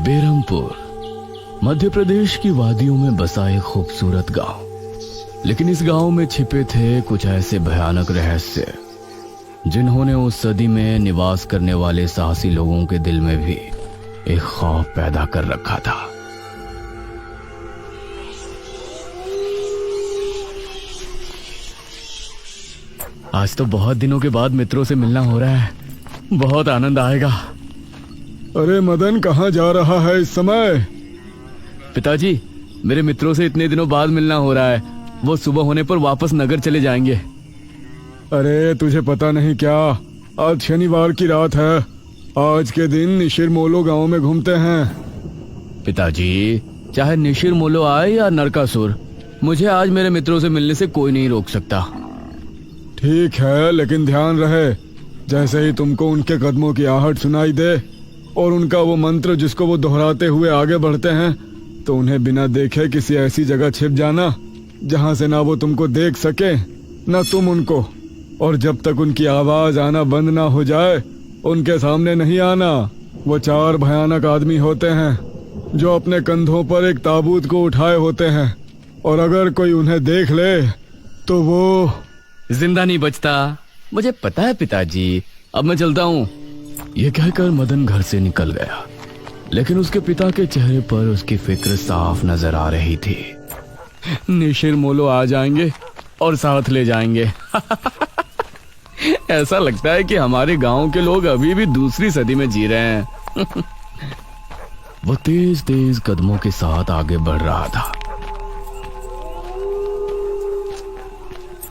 बेरमपुर मध्य प्रदेश की वादियों में बसा एक खूबसूरत गांव। लेकिन इस गांव में छिपे थे कुछ ऐसे भयानक रहस्य जिन्होंने उस सदी में निवास करने वाले साहसी लोगों के दिल में भी एक खौफ पैदा कर रखा था। आज तो बहुत दिनों के बाद मित्रों से मिलना हो रहा है, बहुत आनंद आएगा। अरे मदन, कहाँ जा रहा है इस समय? पिताजी, मेरे मित्रों से इतने दिनों बाद मिलना हो रहा है। वो सुबह होने पर वापस नगर चले जाएंगे। अरे तुझे पता नहीं क्या, आज शनिवार की रात है। आज के दिन निशिर मोलो गांव में घूमते हैं। पिताजी, चाहे निशिर मोलो आए या नरकासुर, मुझे आज मेरे मित्रों से मिलने से कोई नहीं रोक सकता। ठीक है, लेकिन ध्यान रहे, जैसे ही तुमको उनके कदमों की आहट सुनाई दे और उनका वो मंत्र जिसको वो दोहराते हुए आगे बढ़ते हैं, तो उन्हें बिना देखे किसी ऐसी जगह छिप जाना जहां से ना वो तुमको देख सके ना तुम उनको। और जब तक उनकी आवाज आना बंद ना हो जाए, उनके सामने नहीं आना। वो 4 भयानक आदमी होते हैं जो अपने कंधों पर एक ताबूत को उठाए होते हैं, और अगर कोई उन्हें देख ले तो वो जिंदा नहीं बचता। मुझे पता है पिताजी, अब मैं चलता हूँ। यह कहकर मदन घर से निकल गया, लेकिन उसके पिता के चेहरे पर उसकी फिक्र साफ नजर आ रही थी। निशिर मोलो आ जाएंगे और साथ ले जाएंगे। ऐसा लगता है कि हमारे गांव के लोग अभी भी दूसरी सदी में जी रहे हैं। वो तेज तेज कदमों के साथ आगे बढ़ रहा था।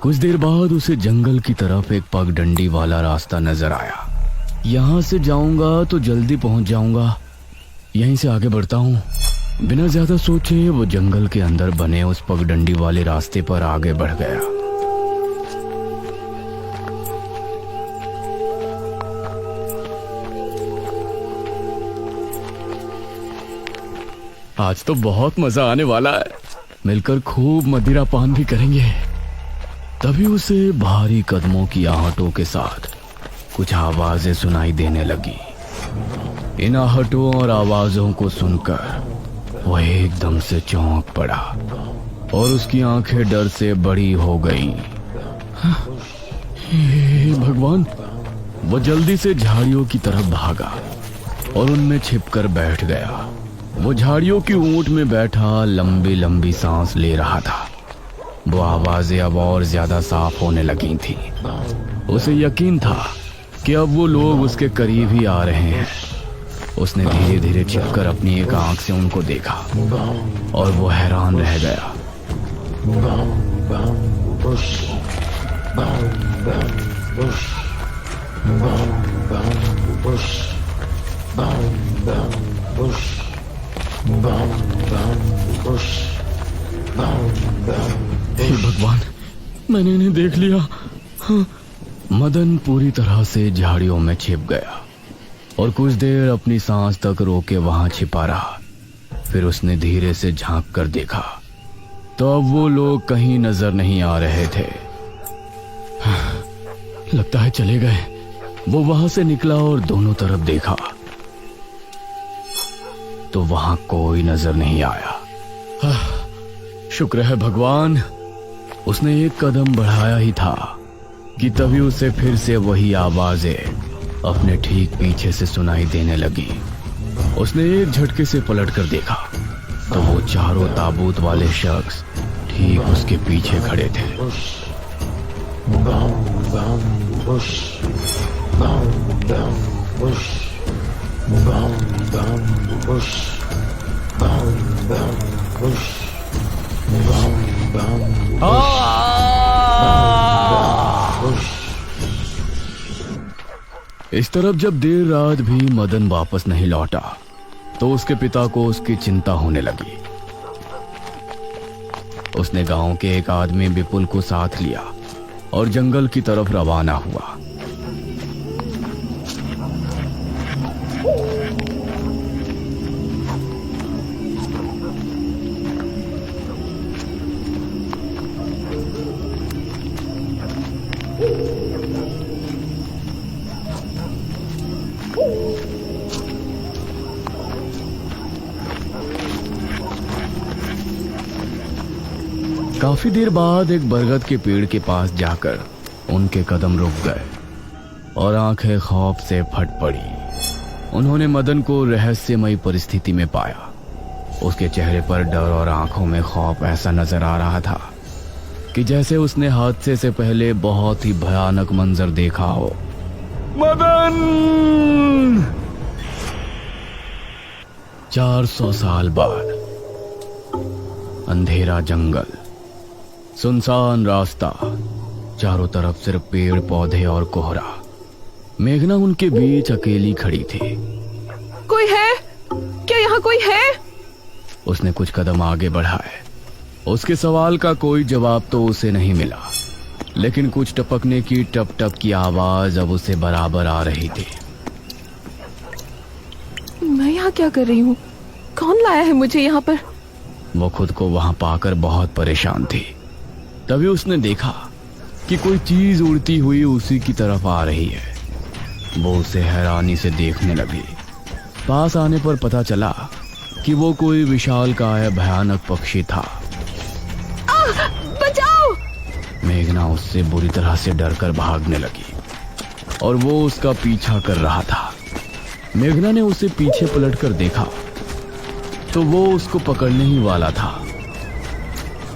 कुछ देर बाद उसे जंगल की तरफ एक पगडंडी वाला रास्ता नजर आया। यहां से जाऊंगा तो जल्दी पहुंच जाऊंगा, यहीं से आगे बढ़ता हूं। बिना ज्यादा सोचे वो जंगल के अंदर बने उस पगडंडी वाले रास्ते पर आगे बढ़ गया। आज तो बहुत मजा आने वाला है, मिलकर खूब मदिरा पान भी करेंगे। तभी उसे भारी कदमों की आहटों के साथ कुछ आवाजें सुनाई देने लगी। इन आहटों और आवाजों को सुनकर वह एकदम से चौंक पड़ा और उसकी आंखें डर से बड़ी हो गईं। हे भगवान! वो जल्दी से झाड़ियों की तरफ भागा और उनमें छिपकर बैठ गया। वो झाड़ियों की ऊंट में बैठा लंबी लंबी सांस ले रहा था। वो आवाजें अब और ज्यादा साफ होने लगी थी। उसे यकीन था कि अब वो लोग उसके करीब ही आ रहे हैं। उसने धीरे धीरे छिपकर अपनी एक आंख से उनको देखा और वो हैरान रह गया। हे भगवान, मैंने इन्हें देख लिया। हाँ। मदन पूरी तरह से झाड़ियों में छिप गया और कुछ देर अपनी सांस तक रोके वहां छिपा रहा। फिर उसने धीरे से झांक कर देखा तो अब वो लोग कहीं नजर नहीं आ रहे थे। लगता है चले गए। वो वहां से निकला और दोनों तरफ देखा तो वहां कोई नजर नहीं आया। शुक्र है भगवान, उसने एक कदम बढ़ाया ही था कि तभी उसे फिर से वही आवाजें अपने ठीक पीछे से सुनाई देने लगी। उसने एक झटके से पलटकर देखा तो वो चारों ताबूत वाले शख्स ठीक उसके पीछे खड़े थे। इस तरफ जब देर रात भी मदन वापस नहीं लौटा तो उसके पिता को उसकी चिंता होने लगी। उसने गांव के एक आदमी विपुल को साथ लिया और जंगल की तरफ रवाना हुआ। काफी देर बाद एक बरगद के पेड़ के पास जाकर उनके कदम रुक गए और आंखें खौफ से फट पड़ी। उन्होंने मदन को रहस्यमयी परिस्थिति में पाया। उसके चेहरे पर डर और आंखों में खौफ ऐसा नजर आ रहा था कि जैसे उसने हादसे से पहले बहुत ही भयानक मंजर देखा हो। मदन! 400 साल बाद अंधेरा जंगल, सुनसान रास्ता, चारों तरफ सिर्फ पेड़ पौधे और कोहरा। मेघना उनके बीच अकेली खड़ी थी। कोई है क्या? यहाँ कोई है? उसने कुछ कदम आगे बढ़ाए। उसके सवाल का कोई जवाब तो उसे नहीं मिला, लेकिन कुछ टपकने की टप टप की आवाज अब उसे बराबर आ रही थी। मैं यहाँ क्या कर रही हूँ? कौन लाया है मुझे यहाँ पर? वो खुद को वहां पाकर बहुत परेशान थी। तभी उसने देखा कि कोई चीज उड़ती हुई उसी की तरफ आ रही है। वो उसे हैरानी से देखने लगी। पास आने पर पता चला कि वो कोई विशालकाय भयानक पक्षी था। बचाओ! मेघना उससे बुरी तरह से डरकर भागने लगी और वो उसका पीछा कर रहा था। मेघना ने उसे पीछे पलटकर देखा तो वो उसको पकड़ने ही वाला था,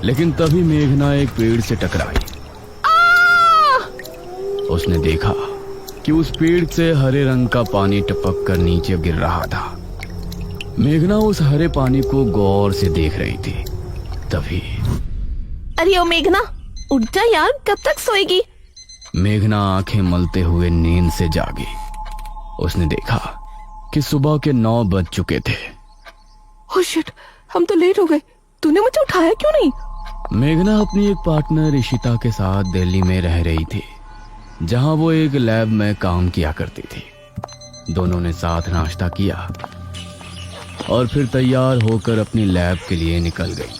लेकिन तभी मेघना एक पेड़ से टकराई। उसने देखा कि उस पेड़ से हरे रंग का पानी टपक कर नीचे गिर रहा था। मेघना उस हरे पानी को गौर से देख रही थी। तभी अरे ओ मेघना, उठ जा यार, कब तक सोएगी? मेघना आंखें मलते हुए नींद से जागी। उसने देखा कि सुबह के 9 बज चुके थे। ओह शिट, हम तो लेट हो गए। तूने मुझे उठाया क्यों नहीं? मेघना अपनी एक पार्टनर इशिता के साथ दिल्ली में रह रही थी, जहां वो एक लैब में काम किया करती थी। दोनों ने साथ नाश्ता किया और फिर तैयार होकर अपनी लैब के लिए निकल गई।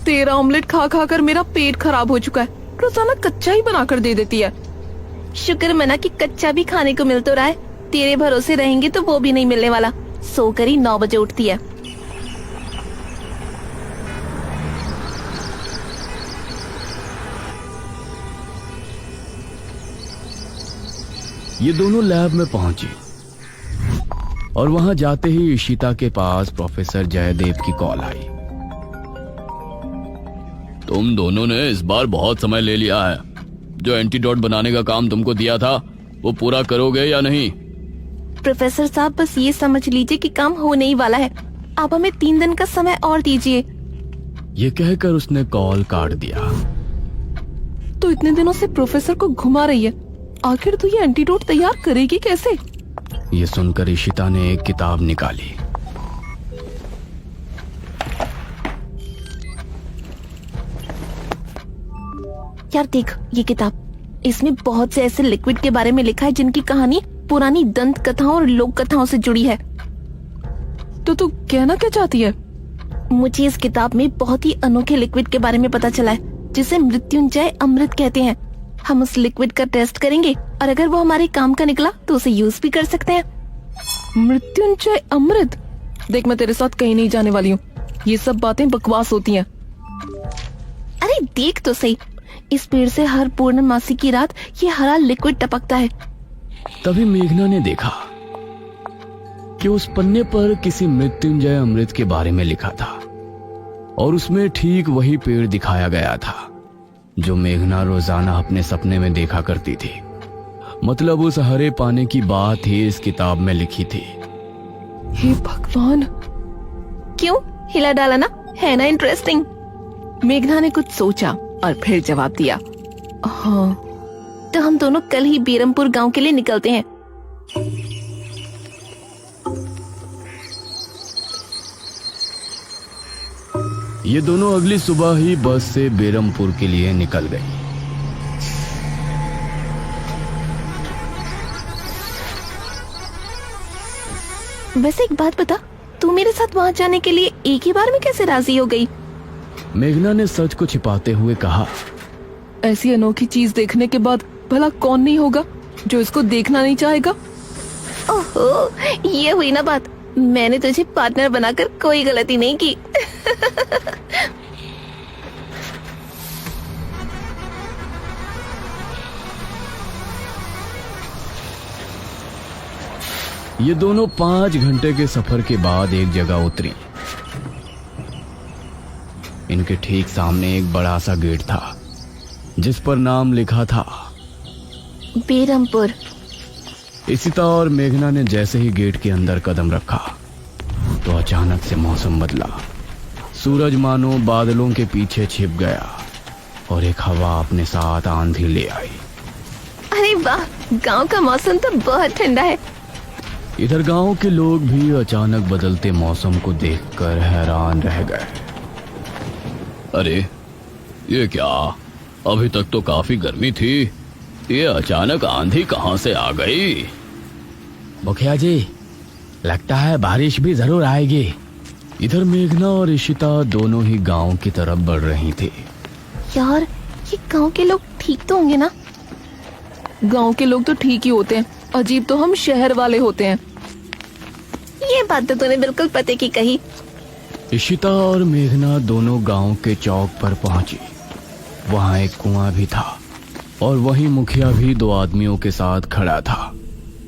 तेरा ऑमलेट खा खा कर मेरा पेट खराब हो चुका है। रोजाना कच्चा ही बनाकर दे देती है। शुक्र मना कि कच्चा भी खाने को मिल तो रहा है। तेरे भरोसे रहेंगे तो वो भी नहीं मिलने वाला। सोकर ही 9 बजे उठती है। ये दोनों लैब में पहुंची और वहां जाते ही इशिता के पास प्रोफेसर जयदेव की कॉल आई। तुम दोनों ने इस बार बहुत समय ले लिया है। जो एंटीडोट बनाने का काम तुमको दिया था वो पूरा करोगे या नहीं? प्रोफेसर साहब, बस ये समझ लीजिए कि काम होने ही वाला है। आप हमें 3 दिन का समय और दीजिए। ये कहकर उसने कॉल काट दिया। तो इतने दिनों से प्रोफेसर को घुमा रही है, आखिर तो ये एंटीडोट तैयार करेगी कैसे? ये सुनकर इशिता ने एक किताब निकाली। यार देख ये किताब, इसमें बहुत से ऐसे लिक्विड के बारे में लिखा है जिनकी कहानी पुरानी दंत कथाओं और लोक कथाओं से जुड़ी है। तो तू कहना क्या चाहती है? मुझे इस किताब में बहुत ही अनोखे लिक्विड के बारे में पता चला है, जिसे मृत्युंजय अमृत कहते हैं। हम उस लिक्विड का टेस्ट करेंगे और अगर वो हमारे काम का निकला तो उसे यूज भी कर सकते हैं। मृत्युंजय अमृत? देख, मैं तेरे साथ कहीं नहीं जाने वाली हूँ। ये सब बातें बकवास होती हैं। अरे देख तो सही, इस पेड़ से हर पूर्णमासी की रात ये हरा लिक्विड टपकता है। तभी मेघना ने देखा कि उस पन्ने पर किसी मृत्युंजय अमृत के बारे में लिखा था और उसमें ठीक वही पेड़ दिखाया गया था जो मेघना रोजाना अपने सपने में देखा करती थी। मतलब उस हरे पानी की बात ही इस किताब में लिखी थी। हे भगवान, क्यों हिला डाला ना? है ना इंटरेस्टिंग? मेघना ने कुछ सोचा और फिर जवाब दिया, हाँ। तो हम दोनों कल ही बीरमपुर गांव के लिए निकलते हैं। ये दोनों अगली सुबह ही बस से बेरमपुर के लिए निकल गई। वैसे एक बात बता, तू मेरे साथ वहाँ जाने के लिए एक ही बार में कैसे राजी हो गई? मेघना ने सच को छिपाते हुए कहा, ऐसी अनोखी चीज देखने के बाद भला कौन नहीं होगा जो इसको देखना नहीं चाहेगा? ओहो, ये हुई ना बात। मैंने तुझे पार्टनर बनाकर कोई गलती नहीं की। ये दोनों 5 घंटे के सफर के बाद एक जगह उतरी। इनके ठीक सामने एक बड़ा सा गेट था जिस पर नाम लिखा था बेरमपुर। इशिता और मेघना ने जैसे ही गेट के अंदर कदम रखा तो अचानक से मौसम बदला। सूरज मानो बादलों के पीछे छिप गया और एक हवा अपने साथ आंधी ले आई। अरे वाह, गांव का मौसम तो बहुत ठंडा है। इधर गांव के लोग भी अचानक बदलते मौसम को देखकर हैरान रह गए। अरे ये क्या, अभी तक तो काफी गर्मी थी, ये अचानक आंधी कहां से आ गई? मुखिया जी, लगता है बारिश भी जरूर आएगी। इधर मेघना और इशिता दोनों ही गांव की तरफ बढ़ रही थी। यार, ये गांव के लोग ठीक तो होंगे ना? गांव के लोग तो ठीक ही होते हैं, अजीब तो हम शहर वाले होते हैं। ये बात तो तूने बिल्कुल पते की कही। इशिता और मेघना दोनों गांव के चौक पर पहुंची। वहां एक कुआं भी था और वहीं मुखिया भी 2 आदमियों के साथ खड़ा था।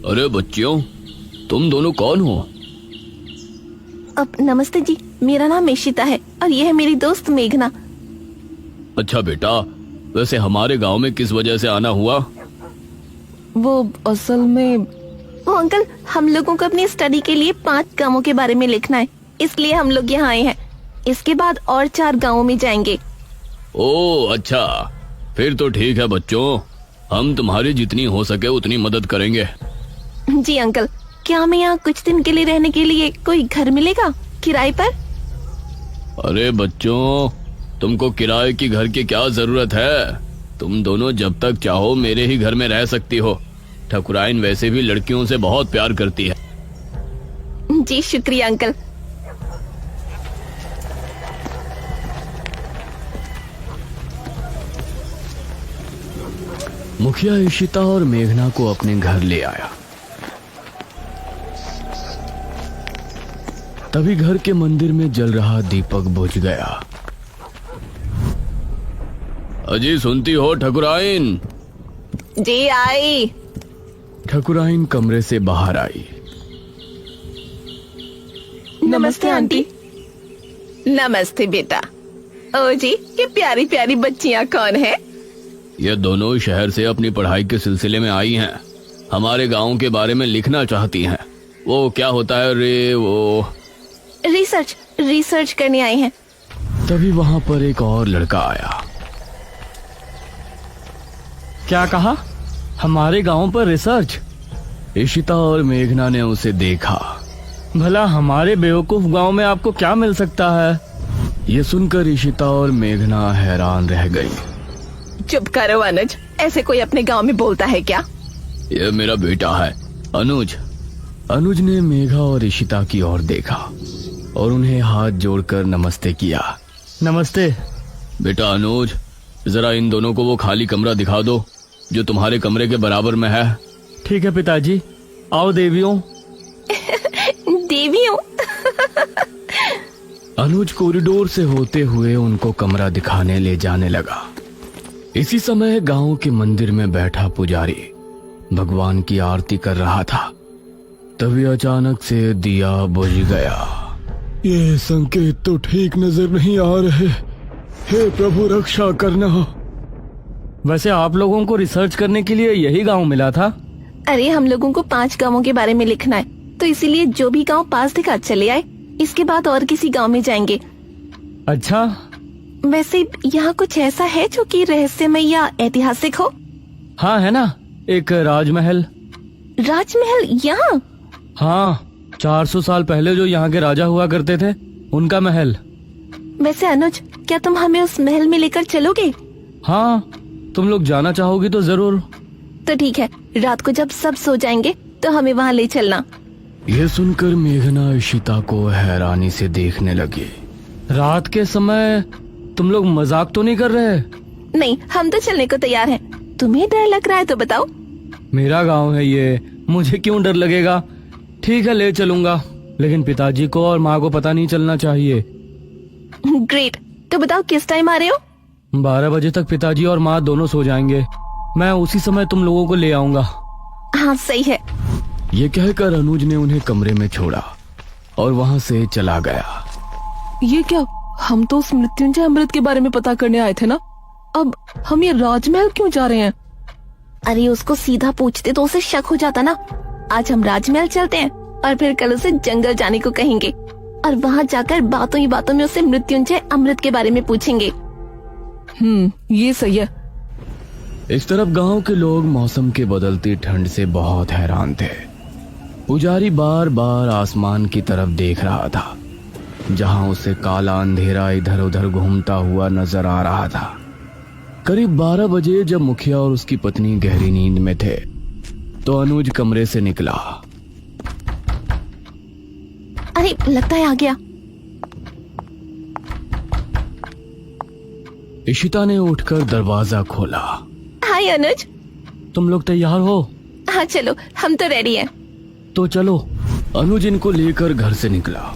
अरे बच्चियों, तुम दोनों कौन हो? अब नमस्ते जी, मेरा नाम इशिता है और ये है मेरी दोस्त मेघना। अच्छा बेटा, वैसे हमारे गांव में किस वजह से आना हुआ? वो असल में वो अंकल, हम लोगों को अपनी स्टडी के लिए 5 गांवों के बारे में लिखना है, इसलिए हम लोग यहाँ आए हैं। इसके बाद और 4 गांवों में जाएंगे। ओह अच्छा, फिर तो ठीक है बच्चों, हम तुम्हारी जितनी हो सके उतनी मदद करेंगे। जी अंकल, क्या हमें यहाँ कुछ दिन के लिए रहने के लिए कोई घर मिलेगा किराए पर? अरे बच्चों, तुमको किराए की घर की क्या जरूरत है? तुम दोनों जब तक चाहो मेरे ही घर में रह सकती हो। ठकुराइन वैसे भी लड़कियों से बहुत प्यार करती है। जी शुक्रिया अंकल। मुखिया इशिता और मेघना को अपने घर ले आया। तभी घर के मंदिर में जल रहा दीपक बुझ गया। अजी सुनती हो ठकुराइन? जी आई। ठकुराइन कमरे से बाहर आई। नमस्ते आंटी। नमस्ते बेटा। ओ जी, ये प्यारी प्यारी बच्चियां कौन है? ये दोनों शहर से अपनी पढ़ाई के सिलसिले में आई हैं। हमारे गांव के बारे में लिखना चाहती हैं। वो क्या होता है रे, वो रिसर्च करने आए हैं। तभी वहां पर एक और लड़का आया। क्या कहा? हमारे गांव पर रिसर्च? इशिता और मेघना ने उसे देखा। भला हमारे बेवकूफ गांव में आपको क्या मिल सकता है? ये सुनकर इशिता और मेघना हैरान रह गई। चुप करो अनुज, ऐसे कोई अपने गांव में बोलता है क्या? ये मेरा बेटा है अनुज। अनुज ने मेघा और इशिता की ओर देखा और उन्हें हाथ जोड़कर नमस्ते किया। नमस्ते बेटा अनुज, जरा इन दोनों को वो खाली कमरा दिखा दो जो तुम्हारे कमरे के बराबर में है। ठीक है पिताजी, आओ देवियों। देवियों? अनुज कॉरिडोर से होते हुए उनको कमरा दिखाने ले जाने लगा। इसी समय गांव के मंदिर में बैठा पुजारी भगवान की आरती कर रहा था। तभी अचानक से दिया बुझ गया। ये संकेत तो ठीक नजर नहीं आ रहे। हे प्रभु, रक्षा करना। वैसे आप लोगों को रिसर्च करने के लिए यही गांव मिला था? अरे हम लोगों को 5 गांवों के बारे में लिखना है, तो इसीलिए जो भी गांव पास दिखा चले आए। इसके बाद और किसी गांव में जाएंगे। अच्छा, वैसे यहाँ कुछ ऐसा है जो कि रहस्यमय या ऐतिहासिक हो? हाँ है ना, एक राजमहल। राजमहल यहाँ? हाँ, 400 साल पहले जो यहाँ के राजा हुआ करते थे, उनका महल। वैसे अनुज, क्या तुम हमें उस महल में लेकर चलोगे? हाँ, तुम लोग जाना चाहोगी तो जरूर। तो ठीक है, रात को जब सब सो जाएंगे तो हमें वहाँ ले चलना। यह सुनकर मेघना इशिता को हैरानी से देखने लगी। रात के समय तुम लोग मजाक तो नहीं कर रहे? नहीं, हम तो चलने को तैयार हैं। तुम्हें डर लग रहा है तो बताओ। मेरा गांव है ये, मुझे क्यों डर लगेगा? ठीक है, ले चलूंगा, लेकिन पिताजी को और माँ को पता नहीं चलना चाहिए। ग्रेट। तो बताओ किस टाइम आ रहे हो? 12 बजे तक पिताजी और माँ दोनों सो जाएंगे। मैं उसी समय तुम लोगों को ले आऊंगा। हाँ सही है। ये कहकर अनुज ने उन्हें कमरे में छोड़ा और वहाँ से चला गया। ये क्या? हम तो उस मृत्युंजय अमृत के बारे में पता करने आए थे ना। अब हम ये राजमहल क्यों जा रहे हैं? अरे उसको सीधा पूछते तो उसे शक हो जाता ना। आज हम राजमहल चलते हैं और फिर कल उसे जंगल जाने को कहेंगे और वहाँ जाकर बातों ही बातों में उसे मृत्युंजय अमृत के बारे में पूछेंगे। ये सही है। इस तरफ गांव के लोग मौसम के बदलती ठंड से बहुत हैरान थे। पुजारी बार बार आसमान की तरफ देख रहा था, जहां उसे काला अंधेरा इधर उधर घूमता हुआ नजर आ रहा था। करीब 12 बजे जब मुखिया और उसकी पत्नी गहरी नींद में थे, तो अनुज कमरे से निकला। अरे लगता है आ गया। इशिता ने उठकर दरवाजा खोला। हाय अनुज। तुम लोग तैयार हो? हाँ चलो, हम तो रेडी हैं। तो चलो। अनुज इनको लेकर घर से निकला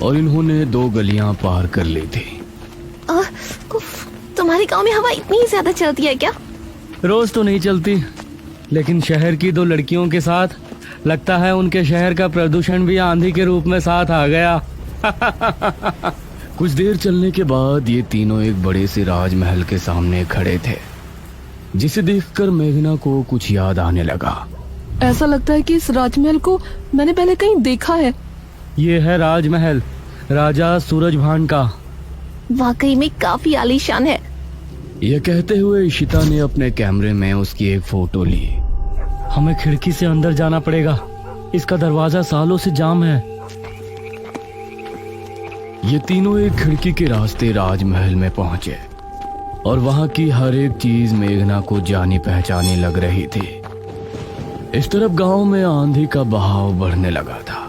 और इन्होंने 2 गलियां पार कर ली थी। उफ, तुम्हारे गांव में हवा इतनी ज्यादा चलती है क्या? रोज तो नहीं चलती, लेकिन शहर की 2 लड़कियों के साथ लगता है उनके शहर का प्रदूषण भी आंधी के रूप में साथ आ गया। कुछ देर चलने के बाद ये तीनों एक बड़े से राजमहल के सामने खड़े थे, जिसे देखकर मेघना को कुछ याद आने लगा। ऐसा लगता है कि इस राजमहल को मैंने पहले कहीं देखा है। ये है राजमहल, राजा सूरजभान का। वाकई में काफी आलीशान है। यह कहते हुए इशिता ने अपने कैमरे में उसकी एक फोटो ली। हमें खिड़की से अंदर जाना पड़ेगा, इसका दरवाजा सालों से जाम है। ये तीनों एक खिड़की के रास्ते राजमहल में पहुंचे और वहां की हर एक चीज मेघना को जानी पहचानी लग रही थी। इस तरफ गांव में आंधी का बहाव बढ़ने लगा था।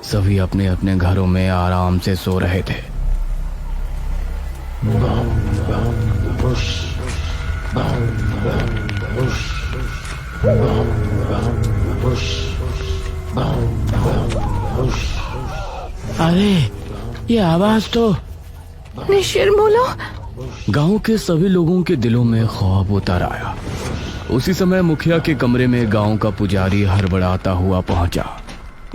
सभी अपने अपने घरों में आराम से सो रहे थे। अरे ये आवाज तो निशिर-मोलो। गांव के सभी लोगों के दिलों में खौफ उतर आया। उसी समय मुखिया के कमरे में गांव का पुजारी हड़बड़ाता हुआ पहुंचा।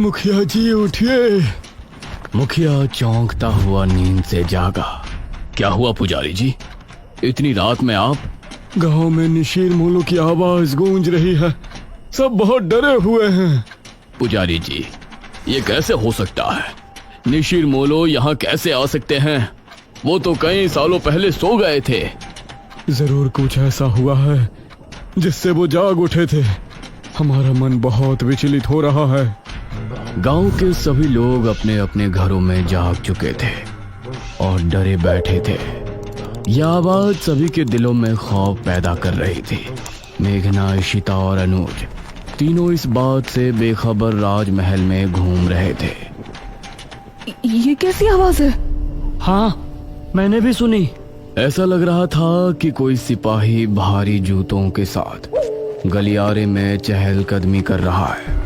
मुखिया जी उठिए। मुखिया चौंकता हुआ नींद से जागा। क्या हुआ पुजारी जी, इतनी रात में आप? गांव में निशीर मोलो की आवाज गूंज रही है, सब बहुत डरे हुए हैं। पुजारी जी, ये कैसे हो सकता है? निशीर मोलो यहाँ कैसे आ सकते हैं? वो तो कई सालों पहले सो गए थे। जरूर कुछ ऐसा हुआ है जिससे वो जाग उठे थे। हमारा मन बहुत विचलित हो रहा है। गांव के सभी लोग अपने अपने घरों में जाग चुके थे और डरे बैठे थे। यह आवाज सभी के दिलों में खौफ पैदा कर रही थी। मेघना, इशिता और अनुज तीनों इस बात से बेखबर राजमहल में घूम रहे थे। ये कैसी आवाज है? हाँ, मैंने भी सुनी। ऐसा लग रहा था कि कोई सिपाही भारी जूतों के साथ गलियारे में चहलकदमी कर रहा है,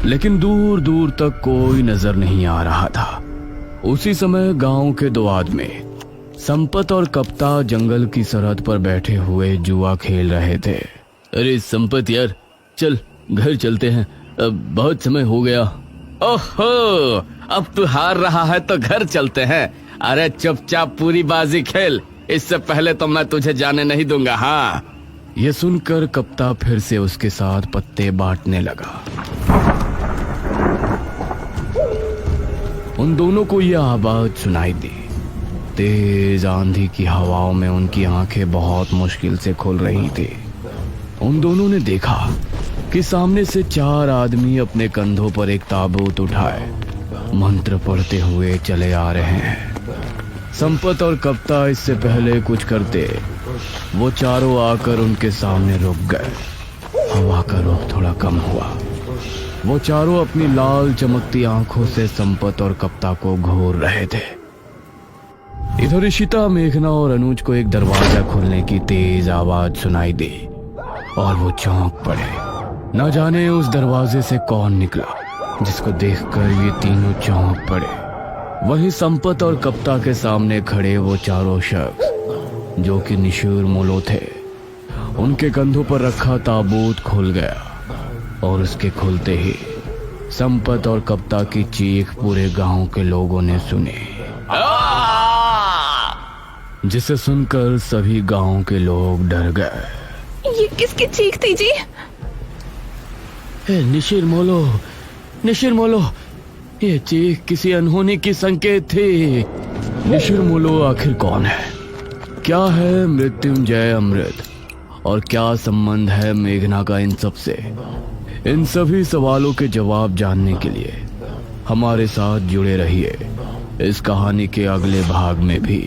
लेकिन दूर दूर तक कोई नजर नहीं आ रहा था। उसी समय गांव के 2 आदमी संपत और कप्ता जंगल की सरहद पर बैठे हुए जुआ खेल रहे थे। अरे संपत यार, चल घर चलते हैं, अब बहुत समय हो गया। ओहो, अब तू हार रहा है तो घर चलते हैं। अरे चुपचाप पूरी बाजी खेल, इससे पहले तो मैं तुझे जाने नहीं दूंगा। हाँ। ये सुनकर कप्ता फिर से उसके साथ पत्ते बांटने लगा। उन दोनों को यह आवाज सुनाई दी। तेज आंधी की हवाओं में उनकी आंखें बहुत मुश्किल से खुल रही थी। उन दोनों ने देखा कि सामने से 4 आदमी अपने कंधों पर एक ताबूत उठाए मंत्र पढ़ते हुए चले आ रहे हैं। संपत और कप्ता इससे पहले कुछ करते, वो चारों आकर उनके सामने रुक गए। हवा का रुख थोड़ा कम हुआ। वो चारों अपनी लाल चमकती आंखों से संपत और कप्ता को घूर रहे थे। इधर इशिता, मेघना और अनुज को एक दरवाजा खुलने की तेज आवाज सुनाई दी और वो चौंक पड़े। न जाने उस दरवाजे से कौन निकला, जिसको देखकर ये तीनों चौंक पड़े। वही संपत और कप्ता के सामने खड़े वो चारों शख्स जो कि निशूर मोलो थे। उनके कंधों पर रखा ताबूत खुल गया और उसके खुलते ही संपत और कप्ता की चीख पूरे गांव के लोगों ने सुनी, जिसे सुनकर सभी गांव के लोग डर गए। ये किसकी चीख थी जी? निशिर मोलो, ये चीख किसी अनहोनी की संकेत थी। निशिर मोलो आखिर कौन है? क्या है मृत्युंजय अमृत? और क्या संबंध है मेघना का इन सब से? इन सभी सवालों के जवाब जानने के लिए हमारे साथ जुड़े रहिए इस कहानी के अगले भाग में भी।